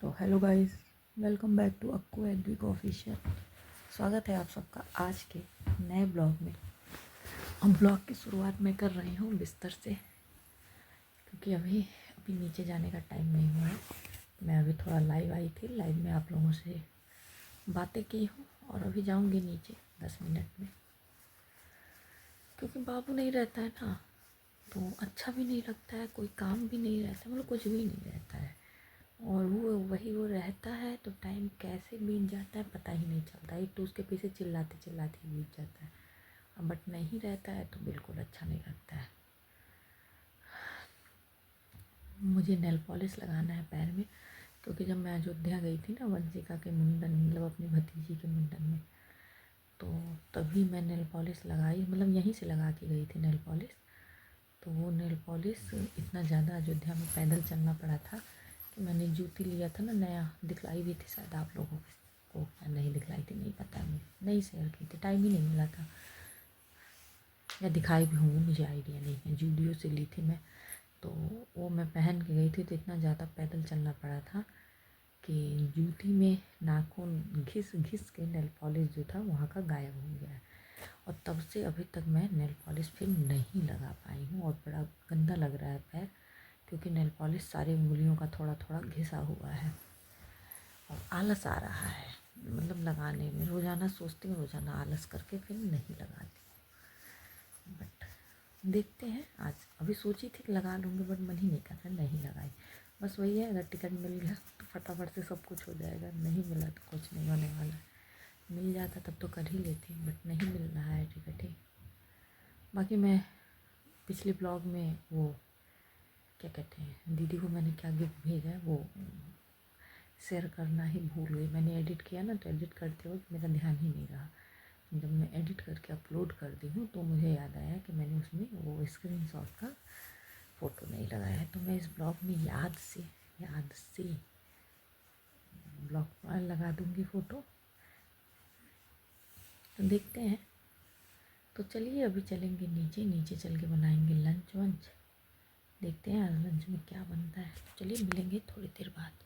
तो hello guys, welcome back to Akku Edvik official. स्वागत है आप सबका आज के नए ब्लॉग में। हम ब्लॉग की शुरुआत मैं कर रही हूँ बिस्तर से, क्योंकि अभी नीचे जाने का टाइम नहीं हुआ है। मैं अभी थोड़ा लाइव आई थी, लाइव में आप लोगों से बातें की हूँ और अभी जाऊँगी नीचे 10 मिनट में, क्योंकि बाबू नहीं रहता है ना, तो अच्छा भी नहीं लगता है, कोई काम भी नहीं रहता, मतलब कुछ भी नहीं रहता है। और वो रहता है तो टाइम कैसे बीत जाता है पता ही नहीं चलता। एक तो उसके पीछे चिल्लाते चिल्लाते बीत जाता है, अब बट नहीं रहता है तो बिल्कुल अच्छा नहीं लगता है। मुझे नेल पॉलिश लगाना है पैर में, क्योंकि जब मैं अयोध्या गई थी ना वंशिका के मुंडन, मतलब अपनी भतीजी के मुंडन में, तो तभी मैं नेल पॉलिश लगाई, मतलब यहीं से लगा के गई थी नेल पॉलिश। तो वो नेल पॉलिश इतना ज़्यादा अयोध्या में पैदल चलना पड़ा था कि मैंने जूती लिया था ना नया, दिखलाई भी थी शायद आप लोगों को, या नहीं दिखलाई थी नहीं पता, मुझे नहीं शेयर की थी, टाइम ही नहीं मिला था, या दिखाई भी होंगी मुझे आइडिया नहीं है। जूडियो से ली थी मैं, तो वो मैं पहन के गई थी, तो इतना ज़्यादा पैदल चलना पड़ा था कि जूती में नाखून घिस घिस के नेल पॉलिश जो था वहाँ का गायब हो गया है। और तब से अभी तक मैं नेल पॉलिश फिर नहीं लगा पाई हूँ, और बड़ा गंदा लग रहा है पैर, क्योंकि नेल पॉलिश सारी उंगलियों का थोड़ा थोड़ा घिसा हुआ है और आलस आ रहा है, मतलब लगाने में। रोज़ाना सोचती हूँ, रोज़ाना आलस करके फिर नहीं लगाती हूँ, बट देखते हैं। आज अभी सोची थी कि लगा लूँगी, बट मन ही नहीं कर रहा, नहीं लगाई। बस वही है, अगर टिकट मिल गया तो फटाफट से सब कुछ हो जाएगा, नहीं मिला तो कुछ नहीं होने वाला है। मिल जाता तब तो कर ही लेती, बट नहीं मिल रहा है टिकट ही। बाकी मैं पिछले ब्लॉग में वो क्या कहते हैं, दीदी को मैंने क्या गिफ्ट भेजा है वो शेयर करना ही भूल गई। मैंने एडिट किया ना, तो एडिट करते वक्त मेरा ध्यान ही नहीं रहा। जब मैं एडिट करके अपलोड कर दी हूँ तो मुझे याद आया कि मैंने उसमें वो स्क्रीनशॉट का फ़ोटो नहीं लगाया है। तो मैं इस ब्लॉग में याद से ब्लॉग पर लगा दूँगी फ़ोटो, तो देखते हैं। तो चलिए अभी चलेंगे नीचे चल के बनाएंगे लंच वंच, देखते हैं आज लंच में क्या बनता है। चलिए मिलेंगे थोड़ी देर बाद।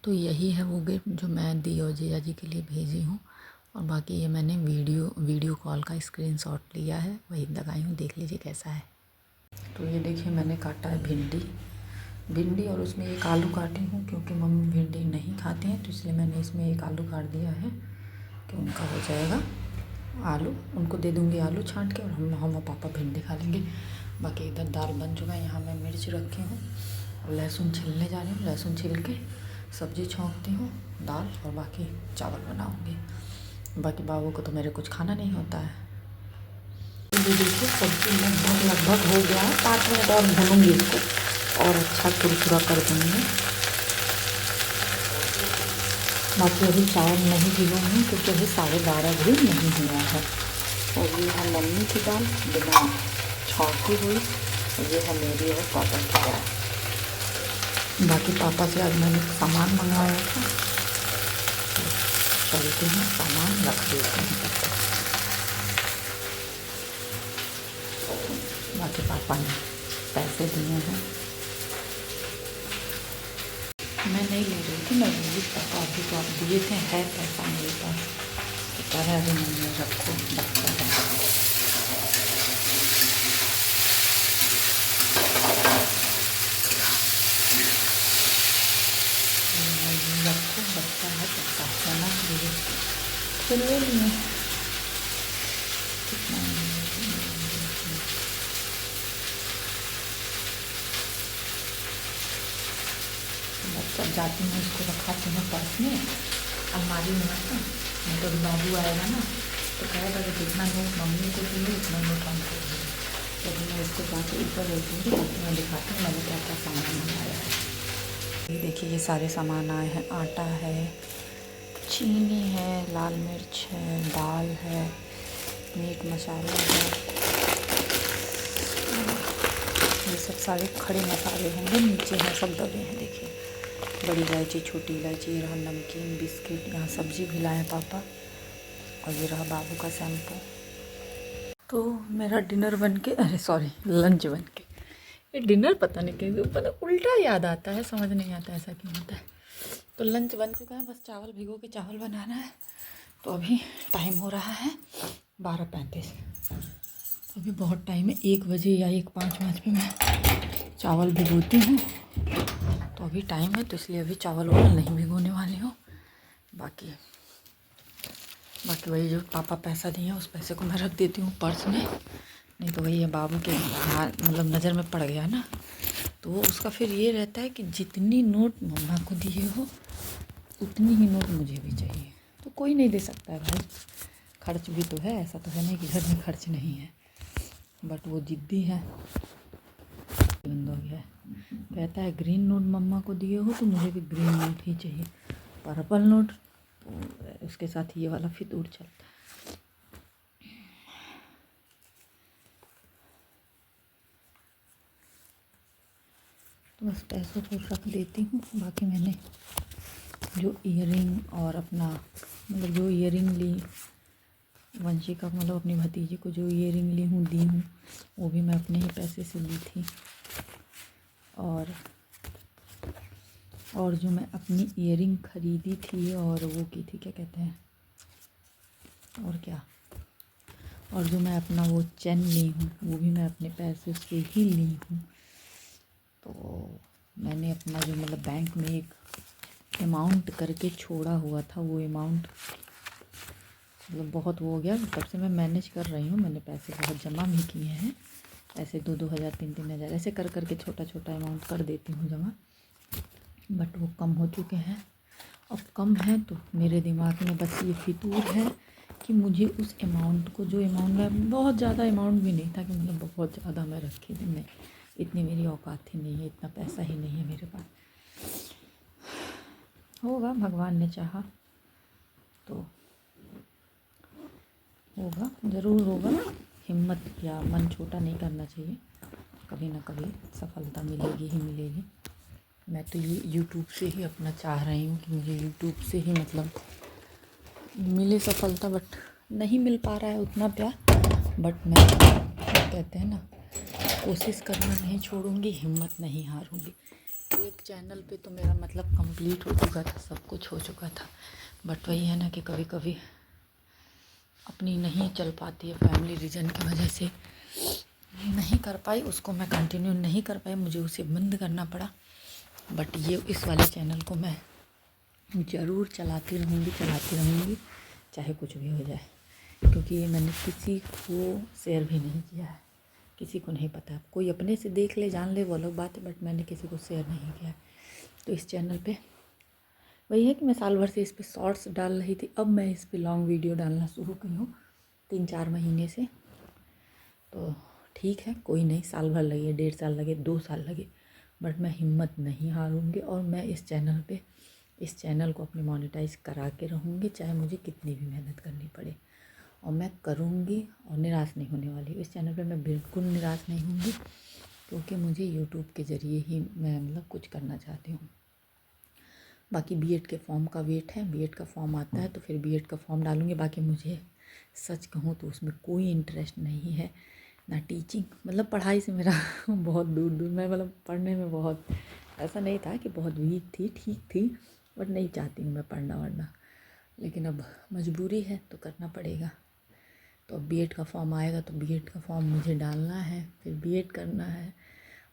तो यही है वो गिफ्ट जो मैं दी और जीजा जी के लिए भेजी हूँ, और बाकी ये मैंने वीडियो कॉल का स्क्रीनशॉट लिया है, वही लगाई हूँ, देख लीजिए कैसा है। तो ये देखिए मैंने काटा है भिंडी और उसमें एक आलू काटी हूँ, क्योंकि मम्मी भिंडी नहीं खाती हैं, तो इसलिए मैंने इसमें एक आलू काट दिया है कि उनका हो जाएगा आलू, उनको दे दूँगी आलू छांट के, और हम और पापा भिंडी खा लेंगे। बाकी इधर दाल बन चुका है, यहाँ मैं मिर्च रखी हूँ और लहसुन छीलने जा रही हूँ। लहसुन छील के सब्ज़ी छौंकती हूँ, दाल, और बाकी चावल बनाऊँगी। बाकी बाबू को तो मेरे कुछ खाना नहीं होता है। तो ये देखिए सब्ज़ी लगभग हो गया है, 5 मिनट और भूनूँगी इसको और अच्छा कुरकुरा कर दूँगी। बाकी अभी चावल नहीं भिगोऊँगी, क्योंकि अभी 12:30 भी नहीं हुआ है। और ये है मम्मी की दाल बिना छौंकी हुई, और ये है मेरी और पापा की दाल। बाकी पापा से आज मैंने सामान मंगवाया था, चलते हैं सामान रख देते हैं तब तक। बाकी पापा ने पैसे दिए हैं, मैं नहीं ले रही थी, मैं बोली पापा अभी तो आप दिए थे, है पैसा मेरे पास, तो कह रहे अभी मैंने रखो बच्चा है। रखो बच्चा है पैसा होना चाहिए, फिर ले लिए। जब जाती हूँ इसको रखाती हूँ पर्स में, अलमारी में रखता, नहीं तो बाबू आएगा ना तो कहेगा कि जितना नोट मम्मी को दिए उतना नोट हमको दिए। तो मैं इसको जाके ऊपर रहती हूँ, ताकि मैं दिखाती हूँ मैंने क्या क्या सामान मंगाया है। ये देखिए ये सारे सामान आए हैं, आटा है, चीनी है, लाल मिर्च है, दाल है, मीट मसाला है, ये सब सारे खड़े मसाले होंगे, नीचे हैं सब दबे हैं। देखिए बड़ी इलायची, छोटी इलायची, रहा नमकीन, बिस्किट, यहाँ सब्ज़ी भी लाए पापा, और ये रहा बाबू का शैम्पू। तो मेरा डिनर बन के, अरे सॉरी लंच बन के, ये डिनर पता नहीं कैसे पता उल्टा याद आता है, समझ नहीं आता ऐसा क्यों होता है। तो लंच बन चुका है, बस चावल भिगो के चावल बनाना है। तो अभी टाइम हो रहा है 12:35। तो अभी बहुत टाइम है, 1 बजे या 1:05 पे मैं चावल भिगोती हूँ। तो अभी टाइम है, तो इसलिए अभी चावल वावल नहीं भिगोने वाली हूँ। बाकी वही जो पापा पैसा दिए हैं उस पैसे को मैं रख देती हूँ पर्स में। नहीं तो वही है, बाबू के मतलब नज़र में पड़ गया ना, तो वो उसका फिर ये रहता है कि जितनी नोट मम्मा को दिए हो उतनी ही नोट मुझे भी चाहिए। तो कोई नहीं दे सकता है भाई, खर्च भी तो है, ऐसा तो है नहीं कि घर में खर्च नहीं है। बट वो ज़िद्दी है, बंद हो गया है। कहता है ग्रीन नोट मम्मा को दिए हो तो मुझे भी ग्रीन नोट ही चाहिए, पर्पल नोट तो उसके साथ ये वाला फितूर चलता है। तो बस पैसों को रख देती हूँ। बाकी मैंने जो ईयरिंग और अपना मतलब जो ईयरिंग ली वंशिका मतलब अपनी भतीजी को जो ईयरिंग ली हूँ दी हूँ, वो भी मैं अपने ही पैसे से ली थी। और जो मैं अपनी ईयरिंग ख़रीदी थी और वो की थी, क्या कहते हैं, और जो मैं अपना वो चेन ली हूँ वो भी मैं अपने पैसे से ही ली हूँ। तो मैंने अपना जो मतलब बैंक में एक अमाउंट करके छोड़ा हुआ था, वो अमाउंट मतलब बहुत वो हो गया, तब से मैं मैनेज कर रही हूँ। मैंने पैसे बहुत जमा भी किए हैं, ऐसे 2-2 हज़ार 3-3 हज़ार ऐसे कर करके छोटा छोटा अमाउंट कर देती हूँ जमा। बट वो कम हो चुके हैं। अब कम है तो मेरे दिमाग में बस ये फितूर है कि मुझे उस अमाउंट को, जो अमाउंट में बहुत ज़्यादा अमाउंट भी नहीं था कि मतलब बहुत ज़्यादा मैं रखी थी, नहीं, इतनी मेरी औकात ही नहीं है, इतना पैसा ही नहीं है मेरे पास। होगा, भगवान ने चाहा तो होगा, ज़रूर होगा। हिम्मत या मन छोटा नहीं करना चाहिए, कभी ना कभी सफलता मिलेगी ही मिलेगी। मैं तो ये यूट्यूब से ही अपना चाह रही हूँ कि मुझे यूट्यूब से ही मतलब मिले सफलता, बट नहीं मिल पा रहा है उतना प्यार। बट मैं कहते हैं ना, कोशिश करना नहीं छोड़ूंगी, हिम्मत नहीं हारूंगी। एक चैनल पे तो मेरा मतलब कंप्लीट हो चुका था, सब कुछ हो चुका था। बट वही है ना कि कभी कभी अपनी नहीं चल पाती है, फैमिली रीज़न की वजह से नहीं कर पाई, उसको मैं कंटिन्यू नहीं कर पाई, मुझे उसे बंद करना पड़ा। बट ये इस वाले चैनल को मैं ज़रूर चलाती रहूँगी चाहे कुछ भी हो जाए, क्योंकि ये मैंने किसी को शेयर भी नहीं किया है, किसी को नहीं पता। कोई अपने से देख ले जान ले वो अलग बात है, बट मैंने किसी को शेयर नहीं किया है। तो इस चैनल पे वही है कि मैं साल भर से इस पर शॉर्ट्स डाल रही थी, अब मैं इस पर लॉन्ग वीडियो डालना शुरू की हूँ 3-4 महीने से। तो ठीक है, कोई नहीं, साल भर लगे, 1.5 साल लगे, 2 साल लगे, बट मैं हिम्मत नहीं हारूंगी और मैं इस चैनल को अपने मोनेटाइज करा के रहूँगी, चाहे मुझे कितनी भी मेहनत करनी पड़े। और मैं करूँगी और निराश नहीं होने वाली। इस चैनल पे मैं बिल्कुल निराश नहीं होंगी, क्योंकि मुझे यूट्यूब के ज़रिए ही मैं मतलब कुछ करना चाहती हूँ। बाकी बीएड के फॉर्म का वेट है, बीएड का फॉर्म आता है तो फिर बीएड का फॉर्म डालूँगी। बाकी मुझे सच कहूँ तो उसमें कोई इंटरेस्ट नहीं है, ना टीचिंग, मतलब पढ़ाई से मेरा बहुत दूर मैं मतलब पढ़ने में बहुत ऐसा नहीं था कि बहुत वीक थी, ठीक थी, बट नहीं चाहती हूँ मैं पढ़ना वढ़ना, लेकिन अब मजबूरी है तो करना पड़ेगा। तो अब बीएड का फॉर्म आएगा तो बीएड का फॉर्म मुझे डालना है, फिर बीएड करना है।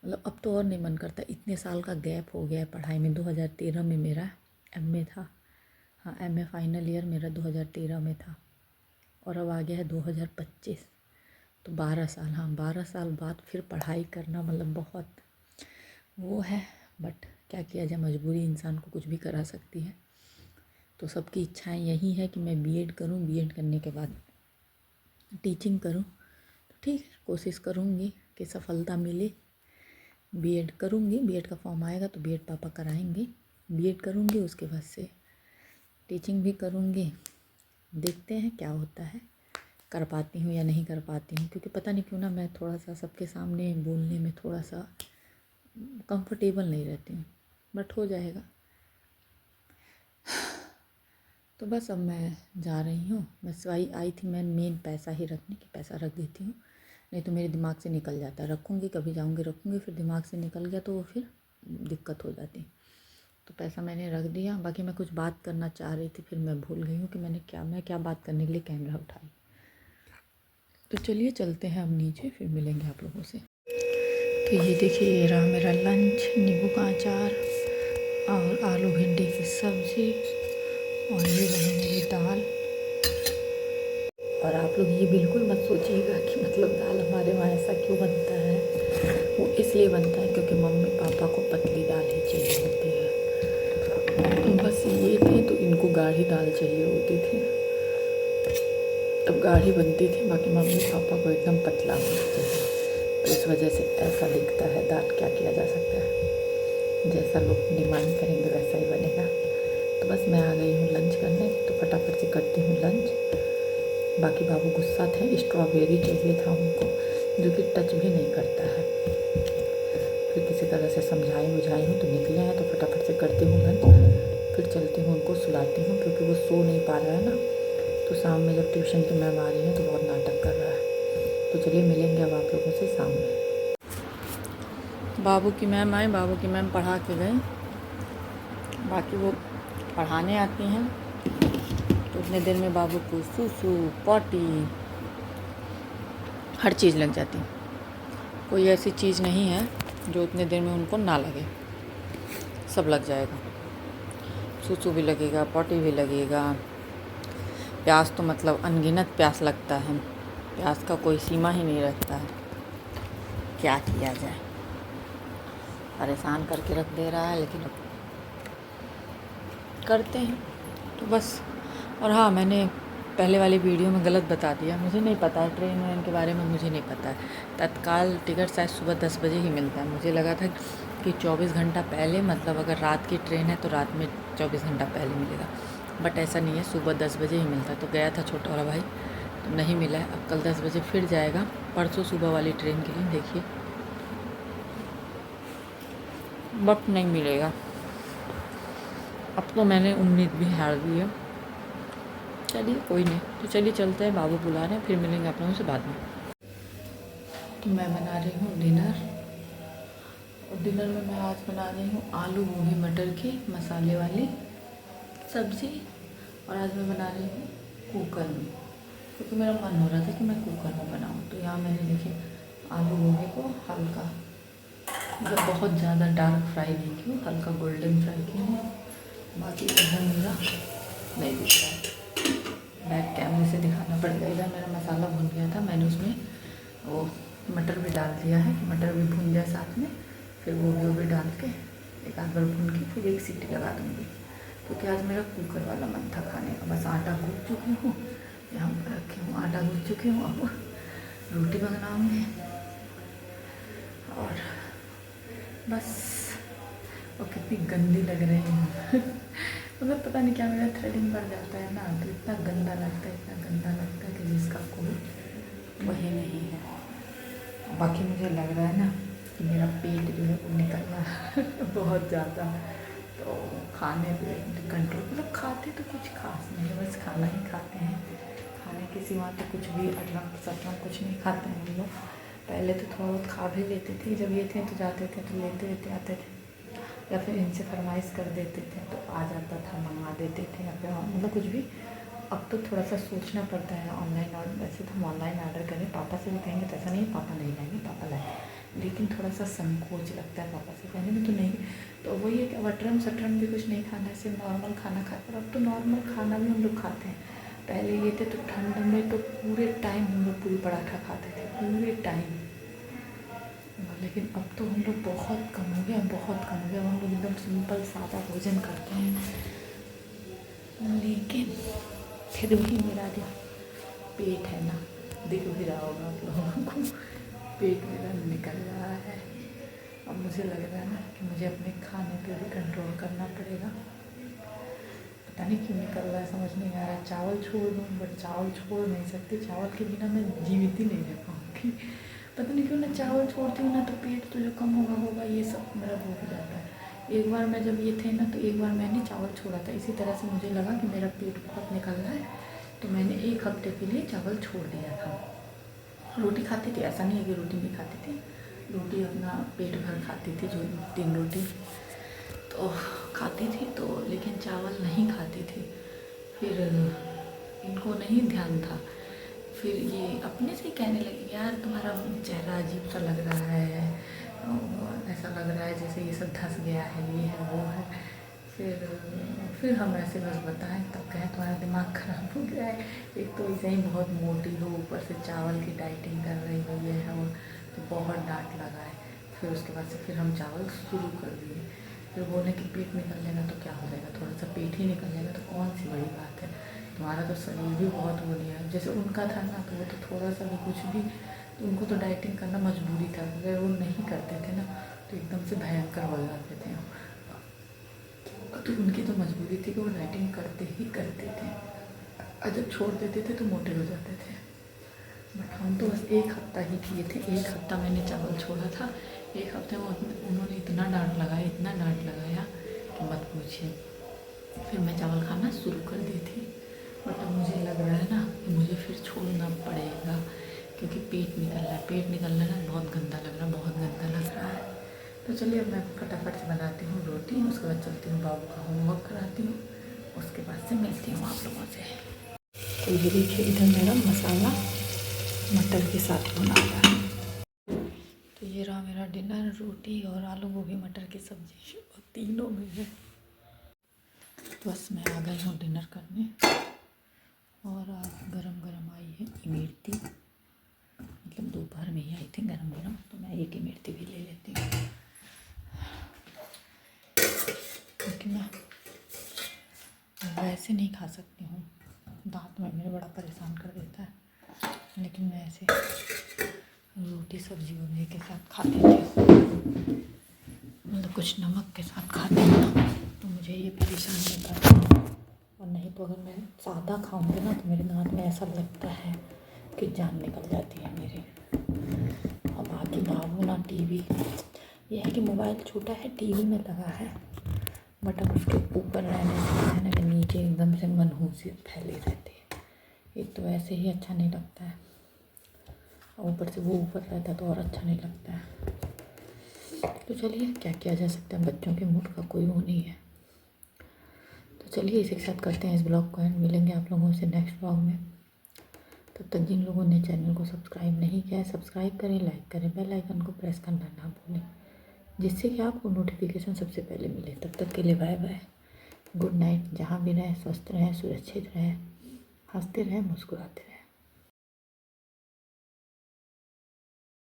मतलब अब तो और नहीं मन करता, इतने साल का गैप हो गया है पढ़ाई में। 2013 में मेरा एमए था, हाँ एमए फाइनल ईयर मेरा 2013 में था, और अब आ गया है 2025, तो 12 साल, हाँ 12 साल बाद फिर पढ़ाई करना मतलब बहुत वो है। बट क्या किया जाए, मजबूरी इंसान को कुछ भी करा सकती है। तो सबकी इच्छाएं यही है कि मैं बीएड करूं, बीएड करने के बाद टीचिंग करूं। तो ठीक है, कोशिश करूंगी कि सफलता मिले। बीएड करूंगी, बीएड का फॉर्म आएगा तो बीएड पापा कराएंगे, बीएड करूंगी, उसके बाद से टीचिंग भी करूंगी। देखते हैं क्या होता है, कर पाती हूँ या नहीं कर पाती हूँ, क्योंकि पता नहीं क्यों ना मैं थोड़ा सा सबके सामने बोलने में थोड़ा सा कंफर्टेबल नहीं रहती हूँ, बट हो जाएगा। तो बस अब मैं जा रही हूँ, बस आई थी मैं मेन पैसा ही रखने की, पैसा रख देती हूँ, नहीं तो मेरे दिमाग से निकल जाता है। रखूँगी, कभी जाऊँगी रखूँगी, फिर दिमाग से निकल गया तो वो फिर दिक्कत हो जाती। तो पैसा मैंने रख दिया। बाकी मैं कुछ बात करना चाह रही थी, फिर मैं भूल गई हूँ कि मैं क्या बात करने के लिए कैमरा उठाई। तो चलिए चलते हैं अब नीचे, फिर मिलेंगे आप लोगों से। तो ये देखिए, ये रहा मेरा लंच, नींबू का अचार और आलू भिंडी की सब्ज़ी, और ये रही मेरी दाल। और आप लोग ये बिल्कुल मत सोचिएगा कि मतलब दाल हमारे वहाँ ऐसा क्यों बनता है। वो इसलिए बनता है क्योंकि मम्मी पापा को पतली दाल ही चाहिए होती है। बस ये थे तो इनको गाढ़ी दाल चाहिए होती थी, तब गाढ़ी बनती थी। बाकी मम्मी पापा को एकदम पतला होना चाहिए, तो इस वजह से ऐसा दिखता है दाल। क्या किया जा सकता है, जैसा लोग डिमांड करेंगे वैसा ही बनेगा। तो बस मैं आ गई हूँ लंच करने, तो फटाफट से करती हूँ लंच। बाकी बाबू गुस्सा थे, स्ट्रॉबेरी चाहिए था उनको, जो कि टच भी नहीं करता है। फिर किसी तरह से समझाई बुझाई हूँ तो निकले हैं, तो फटाफट से करती हूँ लंच, फिर चलती हूँ उनको सुलाती हूँ, क्योंकि वो सो नहीं पा रहा है ना। तो शाम में जब ट्यूशन की मैम आ रही है तो बहुत नाटक कर रहा है। तो चलिए मिलेंगे अब आप लोगों से शाम में। बाबू की मैम आई, बाबू की मैम पढ़ा के गई। बाकी वो पढ़ाने आती हैं तो उतने देर में बाबू को सूसू पॉटी हर चीज़ लग जाती। कोई ऐसी चीज़ नहीं है जो उतने देर में उनको ना लगे, सब लग जाएगा। सूसू भी लगेगा, पॉटी भी लगेगा, प्यास तो मतलब अनगिनत प्यास लगता है, प्यास का कोई सीमा ही नहीं रहता है। क्या किया जाए, परेशान करके रख दे रहा है, लेकिन अब करते हैं तो बस। और हाँ, मैंने पहले वाली वीडियो में गलत बता दिया, मुझे नहीं पता है ट्रेन व्रेन के बारे में, मुझे नहीं पता है। तत्काल टिकट शायद सुबह 10 बजे ही मिलता है। मुझे लगा था कि 24 घंटा पहले, मतलब अगर रात की ट्रेन है तो रात में 24 घंटा पहले मिलेगा, बट ऐसा नहीं है, सुबह 10 बजे ही मिलता है। तो गया था छोटा वाला भाई, तो नहीं मिला है। अब कल 10 बजे फिर जाएगा, परसों सुबह वाली ट्रेन के लिए देखिए, बट नहीं मिलेगा। अब तो मैंने उम्मीद भी हार दी है। चलिए कोई नहीं, तो चलिए चलते हैं, बाबू बुला रहे हैं, फिर मिलेंगे आप लोगों से बाद में। तो मैं बना रही हूँ डिनर, और डिनर में मैं आज बना रही हूँ आलू गोभी मटर की मसाले वाली सब्ज़ी। और आज मैं बना रही हूँ कुकर में, क्योंकि मेरा मन हो रहा था कि मैं कुकर में बनाऊँ। तो यहाँ मैंने देखिए आलू गोभी को हल्का, मतलब बहुत ज़्यादा डार्क फ्राई नहीं की, हल्का गोल्डन फ्राई की हूँ। बाकी इधर मेरा नहीं दिख रहा है, बैक कैमरे से दिखाना पड़ेगा। इधर मेरा मसाला भुन गया था, मैंने उसमें वो मटर भी डाल दिया है, मटर भी भुन जाए साथ में, फिर वो भी डाल के एक आध बार भून के फिर एक सीटी लगा दूँगी, क्योंकि आज मेरा कुकर वाला मन था खाने का। बस आटा गूँथ चुकी हूँ, यहाँ पर रखी हूँ, आटा गूँथ चुकी हूँ। अब रोटी बनाऊँगी और बस। और कितनी गंदी लग रही हूँ मतलब पता नहीं क्या, मेरा थ्रेडिंग बढ़ जाता है ना, तो इतना गंदा लगता है, इतना गंदा लगता है कि जिसका कोई वही नहीं है। बाकी मुझे लग रहा है ना कि मेरा पेट जो है वो निकल रहा है बहुत ज़्यादा। तो खाने पे कंट्रोल, मतलब खाते तो कुछ खास नहीं है, बस खाना ही खाते हैं। खाने के सिवा तो कुछ भी अटरम सटरम कुछ नहीं खाते हैं हम लोग। पहले तो थोड़ा बहुत खा भी लेते थे, जब ये थे तो जाते थे तो लेते आते थे, या फिर इनसे फरमाइश कर देते थे तो आ जाता था, मंगवा देते थे, या फिर मतलब कुछ भी। अब तो थोड़ा सा सोचना पड़ता है ऑनलाइन ऑर्डर। वैसे तो हम ऑनलाइन ऑर्डर करें, पापा से भी कहेंगे तो ऐसा नहीं पापा नहीं लाएंगे, पापा लाए, लेकिन थोड़ा सा संकोच लगता है पापा से कहने में। तो नहीं, तो वही है कि अटरम सटरम भी कुछ नहीं खाना है, सिर्फ नॉर्मल खाना खाते। और अब तो नॉर्मल खाना भी हम लोग खाते हैं। पहले ये थे तो ठंड में तो पूरे टाइम हम लोग पूरी पराठा खाते थे, पूरे टाइम। लेकिन अब तो हम लोग बहुत कम हो गया, बहुत कम हो गया। हम लोग एकदम सिंपल सादा भोजन करते हैं। लेकिन फिर भी मेरा जो पेट है ना, दिख भी रहा होगा आप लोगों को, पेट मेरा निकल रहा है। अब मुझे लग रहा है ना कि मुझे अपने खाने पे भी कंट्रोल करना पड़ेगा। पता नहीं क्यों निकल रहा है, समझ नहीं आ रहा है। चावल छोड़ दूँ, बट चावल छोड़ नहीं सकती, चावल के बिना मैं जीवित ही नहीं रह पाऊँगी। पता नहीं क्यों ना, चावल छोड़ती हूँ ना तो पेट तो जो कम होगा ये सब मेरा हो जाता है। एक बार मैं जब ये थे ना, तो एक बार मैंने चावल छोड़ा था, इसी तरह से मुझे लगा कि मेरा पेट बहुत निकल रहा है, तो मैंने 1 हफ्ते के लिए चावल छोड़ दिया था। रोटी खाती थी, ऐसा नहीं है कि रोटी नहीं खाती थी, रोटी अपना पेट भर खाती थी, जो 3 रोटी। तो खाती थी तो, लेकिन चावल नहीं खाती थी। फिर इनको नहीं ध्यान था, फिर ये अपने से ही कहने लगे, यार तुम्हारा चेहरा अजीब सा लग रहा है, ऐसा लग रहा है जैसे ये सब धंस गया है, ये है वो है। फिर हम ऐसे बस बताएं, तब कहें तुम्हारा दिमाग ख़राब हो गया है, एक तो ऐसे ही बहुत मोटी हो, ऊपर से चावल की डाइटिंग कर रही हो, ये है वो, तो बहुत डांट लगा है। फिर उसके बाद से फिर हम चावल शुरू कर दिए। फिर बोले कि पेट निकल जाएगा तो क्या हो जाएगा, थोड़ा सा पेट ही निकल जाएगा तो कौन सी बड़ी बात है, तुम्हारा तो शरीर भी बहुत वो नहीं है। जैसे उनका था ना, तो वो तो थोड़ा सा भी कुछ भी, तो उनको तो डाइटिंग करना मजबूरी था, अगर वो नहीं करते थे ना तो एकदम से भयंकर हो जाते थे। तो उनकी तो मजबूरी थी कि वो डाइटिंग करते ही करते थे, और जब छोड़ देते थे तो मोटे हो जाते थे। बट हम तो बस एक हफ्ता ही किए थे, एक हफ्ता मैंने चावल छोड़ा था। एक हफ्ते में उन्होंने इतना डांट लगाया, इतना डांट लगाया कि मत पूछिए। फिर मैं चावल खाना शुरू कर दी थी, बट अब मुझे लग रहा है ना कि मुझे फिर छोड़ना पड़ेगा, क्योंकि पेट निकल रहा है, पेट निकल रहा है ना, बहुत गंदा लग रहा है, बहुत गंदा लग रहा है। तो चलिए अब मैं फटाफट से बनाती हूँ रोटी, उसके बाद चलती हूँ बाबू का होमवर्क कराती हूँ, उसके बाद से मिलती हूँ आप लोगों से। तो ये देखिए इधर मेरा मसाला मटर के साथ बना हुआ है। तो ये रहा मेरा डिनर, रोटी और आलू गोभी मटर की सब्जी, और तीनों में है। तो बस मैं आ गई हूँ डिनर करने, और आज गरम गरम आई है इमरती, मतलब दोपहर में ही आई थी गरम गरम, तो मैं एक इमरती भी ले लेती हूँ, क्योंकि मैं वैसे नहीं खा सकती हूँ, दांत में मेरे बड़ा परेशान कर देता है। लेकिन मैं ऐसे रोटी सब्जी वब्जी के साथ खा लेती हूँ, मतलब कुछ नमक के साथ खाती हूँ ना, तो मुझे ये परेशान नहीं करता। और नहीं तो अगर मैं सादा खाऊंगी ना तो मेरे दांत में ऐसा लगता है कि जान निकल जाती है मेरी। और बाकी बाबू ना टीवी, ये है कि मोबाइल छोटा है, टीवी में लगा है, बट अब उसके ऊपर रहने से है ना कि नीचे एकदम से मनहूसियत फैली रहती है, एक तो ऐसे ही अच्छा नहीं लगता है, और ऊपर से वो ऊपर रहता है तो और अच्छा नहीं लगता है। तो चलिए क्या किया जा सकता है, बच्चों के मूड का कोई वो नहीं है। तो चलिए इसी के साथ करते हैं इस ब्लॉग को एंड, मिलेंगे आप लोगों से नेक्स्ट ब्लॉग में। तब तक जिन लोगों ने चैनल को सब्सक्राइब नहीं किया है, सब्सक्राइब करें, लाइक करें, बेल आइकन को प्रेस करना ना भूलें, जिससे कि आपको नोटिफिकेशन सबसे पहले मिले। तब तक के लिए बाय बाय, गुड नाइट। जहाँ भी रहें स्वस्थ रहें, सुरक्षित रहें, हंसते रहें, मुस्कुराते रहें।